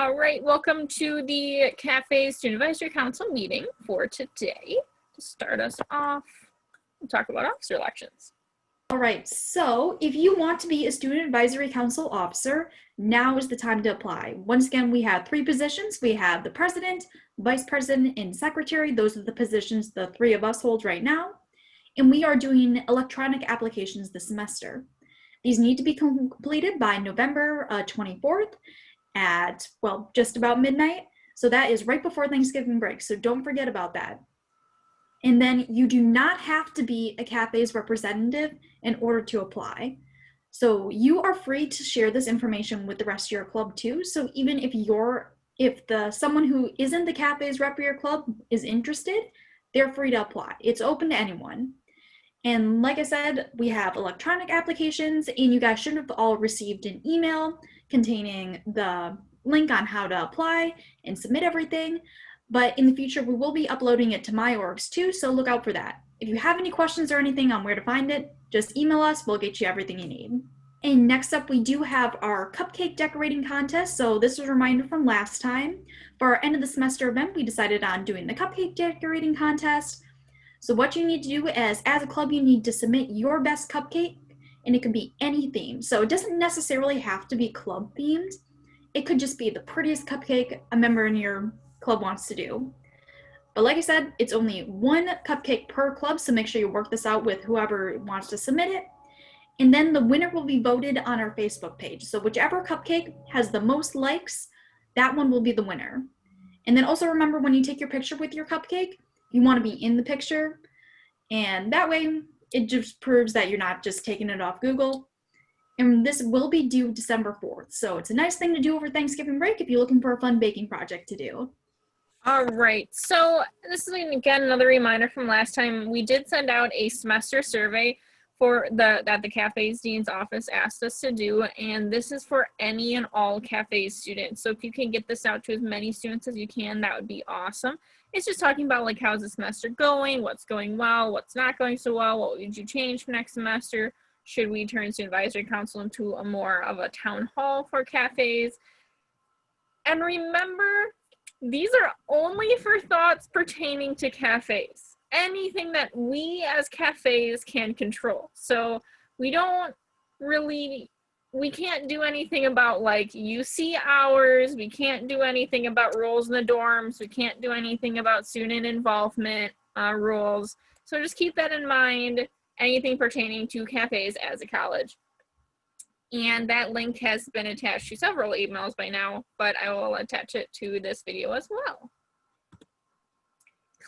All right, welcome to the CAFES Student Advisory Council meeting for today. To start us off, we'll talk about officer elections. All right, so if you want to be a Student Advisory Council officer, now is the time to apply. Once again, we have 3 positions. We have the president, vice president, and secretary. Those are the positions the 3 of us hold right now. And we are doing electronic applications this semester. These need to be completed by November 24th at, well, just about midnight. So that is right before Thanksgiving break, so don't forget about that. And then you do not have to be a CAFES representative in order to apply. So you are free to share this information with the rest of your club too. So even if someone who isn't the CAFES rep of your club is interested, they're free to apply. It's open to anyone. And like I said, we have electronic applications, and you guys should have all received an email containing the link on how to apply and submit everything. But in the future, we will be uploading it to MyOrgs too, so look out for that. If you have any questions or anything on where to find it, just email us, we'll get you everything you need. And next up, we do have our cupcake decorating contest. So this was a reminder from last time. For our end of the semester event, we decided on doing the cupcake decorating contest. So what you need to do is, as a club, you need to submit your best cupcake, and it can be any theme. So it doesn't necessarily have to be club themed. It could just be the prettiest cupcake a member in your club wants to do. But like I said, it's only 1 cupcake per club, so make sure you work this out with whoever wants to submit it. And then the winner will be voted on our Facebook page. So whichever cupcake has the most likes, that one will be the winner. And then also remember, when you take your picture with your cupcake, you want to be in the picture, and that way it just proves that you're not just taking it off Google. And this will be due December 4th, so it's a nice thing to do over Thanksgiving break if you're looking for a fun baking project to do. All right, so this is again another reminder from last time. We did send out a semester survey that the CAFES Dean's office asked us to do, and this is for any and all CAFES students. So if you can get this out to as many students as you can, that would be awesome. It's just talking about like, how's the semester going, what's going well, what's not going so well, what would you change for next semester, should we turn Student Advisory Council into a more of a town hall for CAFES. And remember, these are only for thoughts pertaining to CAFES. Anything that we as CAFES can control. So we can't do anything about like UC hours, we can't do anything about rules in the dorms, we can't do anything about student involvement rules. So just keep that in mind, anything pertaining to CAFES as a college. And that link has been attached to several emails by now, but I will attach it to this video as well.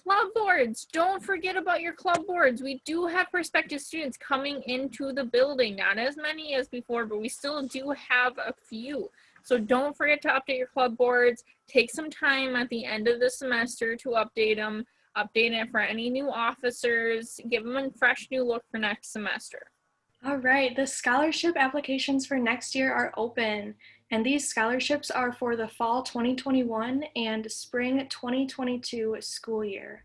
Club boards, don't forget about your club boards. We do have prospective students coming into the building, not as many as before, but we still do have a few. So don't forget to update your club boards. Take some time at the end of the semester to update them, update it for any new officers, give them a fresh new look for next semester. All right, the scholarship applications for next year are open, and these scholarships are for the fall 2021 and spring 2022 school year.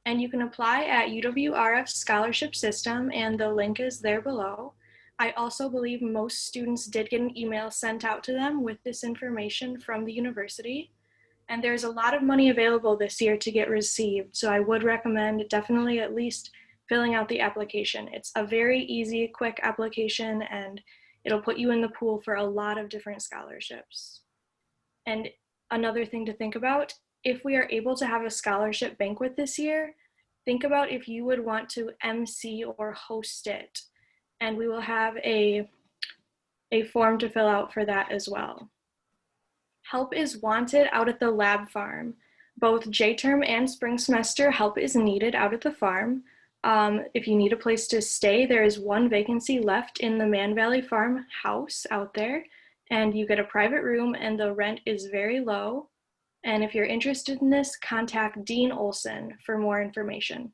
And you can apply at UWRF's scholarship system, and the link is there below. I also believe most students did get an email sent out to them with this information from the university. And there's a lot of money available this year to get received, so I would recommend definitely at least filling out the application. It's a very easy, quick application, and it'll put you in the pool for a lot of different scholarships. And another thing to think about, if we are able to have a scholarship banquet this year, think about if you would want to MC or host it. And we will have a form to fill out for that as well. Help is wanted out at the lab farm. Both J-term and spring semester help is needed out at the farm. If you need a place to stay, there is 1 vacancy left in the Man Valley Farm house out there, and you get a private room, and the rent is very low. And if you're interested in this, contact Dean Olson for more information.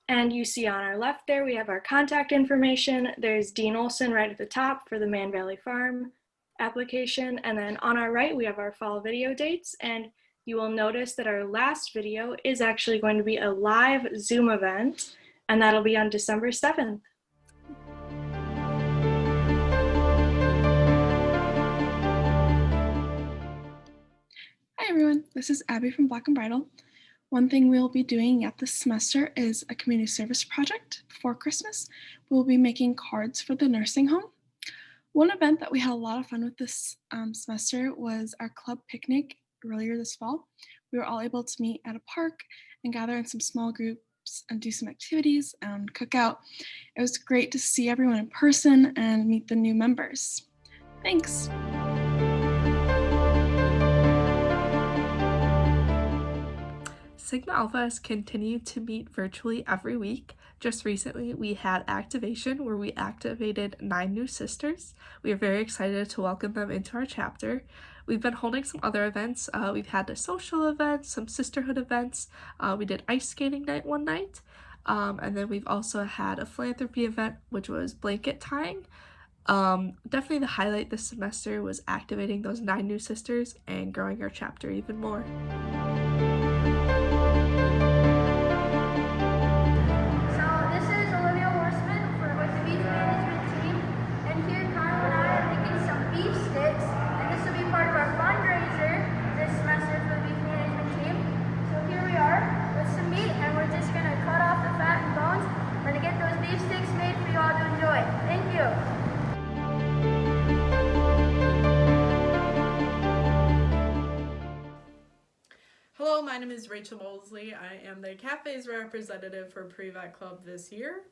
And you see on our left there, we have our contact information. There's Dean Olson right at the top for the Man Valley Farm application. And then on our right, we have our fall video dates, and you will notice that our last video is actually going to be a live Zoom event, and that'll be on December 7th. everyone, this is Abby from Black and Bridle. One thing we'll be doing at this semester is a community service project for Christmas. We'll be making cards for the nursing home. One event that we had a lot of fun with this semester was our club picnic earlier this fall. We were all able to meet at a park and gather in some small groups and do some activities and cook out. It was great to see everyone in person and meet the new members. Thanks. Sigma Alpha has continued to meet virtually every week. Just recently, we had activation where we activated 9 new sisters. We are very excited to welcome them into our chapter. We've been holding some other events. We've had a social event, some sisterhood events. We did ice skating night one night. And then we've also had a philanthropy event, which was blanket tying. Definitely the highlight this semester was activating those 9 new sisters and growing our chapter even more. Hello, my name is Rachel Mosley. I am the CAFES representative for Pre-Vet Club this year.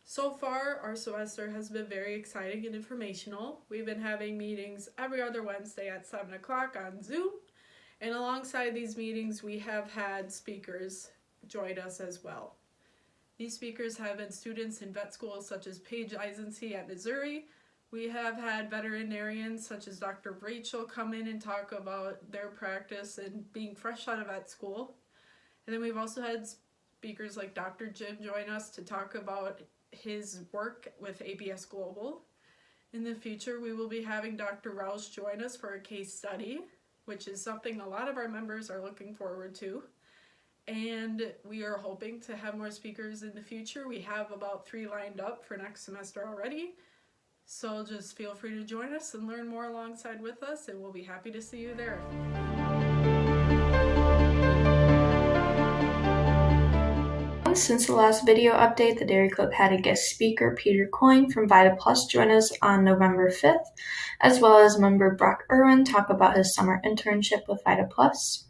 So far, our semester has been very exciting and informational. We've been having meetings every other Wednesday at 7 o'clock on Zoom. And alongside these meetings, we have had speakers join us as well. These speakers have been students in vet schools such as Paige Eisensee at Missouri. We have had veterinarians such as Dr. Rachel come in and talk about their practice and being fresh out of vet school. And then we've also had speakers like Dr. Jim join us to talk about his work with ABS Global. In the future, we will be having Dr. Roush join us for a case study, which is something a lot of our members are looking forward to. And we are hoping to have more speakers in the future. We have about 3 lined up for next semester already. So just feel free to join us and learn more alongside with us, and we'll be happy to see you there. Since the last video update, the Dairy Club had a guest speaker, Peter Coyne from Vita Plus, join us on November 5th, as well as member Brock Irwin talk about his summer internship with Vita Plus.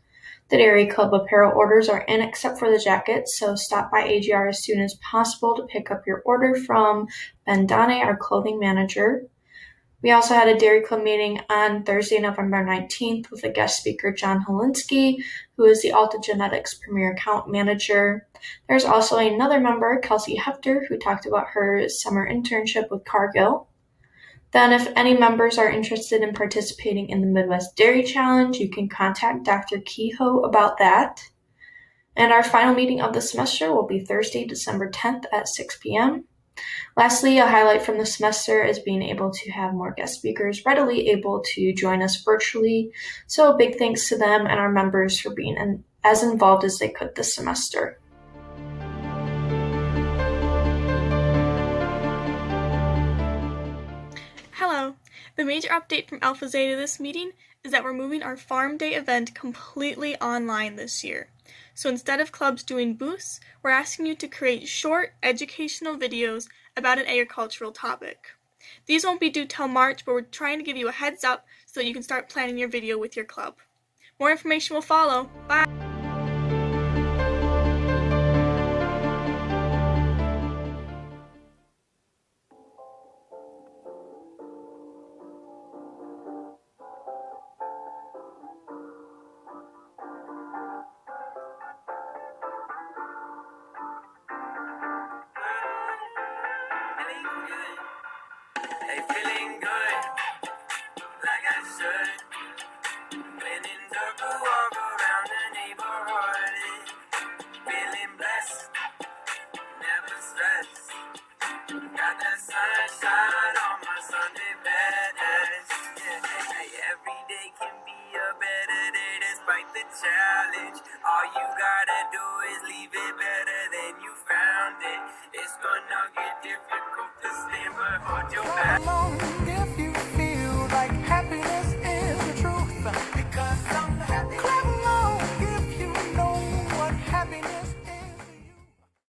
The Dairy Club apparel orders are in except for the jackets, so stop by AGR as soon as possible to pick up your order from Ben Donne, our clothing manager. We also had a Dairy Club meeting on Thursday, November 19th with a guest speaker, John Holinsky, who is the Alta Genetics Premier Account Manager. There's also another member, Kelsey Hefter, who talked about her summer internship with Cargill. Then if any members are interested in participating in the Midwest Dairy Challenge, you can contact Dr. Kehoe about that. And our final meeting of the semester will be Thursday, December 10th at 6 p.m. Lastly, a highlight from the semester is being able to have more guest speakers readily able to join us virtually. So a big thanks to them and our members for being as involved as they could this semester. Hello! The major update from Alpha Zeta this meeting is that we're moving our Farm Day event completely online this year. So instead of clubs doing booths, we're asking you to create short educational videos about an agricultural topic. These won't be due till March, but we're trying to give you a heads up so that you can start planning your video with your club. More information will follow. Bye! Hey, feeling good, like I should. When in circle, walk around the neighborhood. Feeling blessed, never stressed. Got that sunshine on my Sunday best. Yeah. Hey, every day can be a better day despite the challenge. All you gotta do is leave it better than you found it. It's gonna get difficult to stay, but hold your back.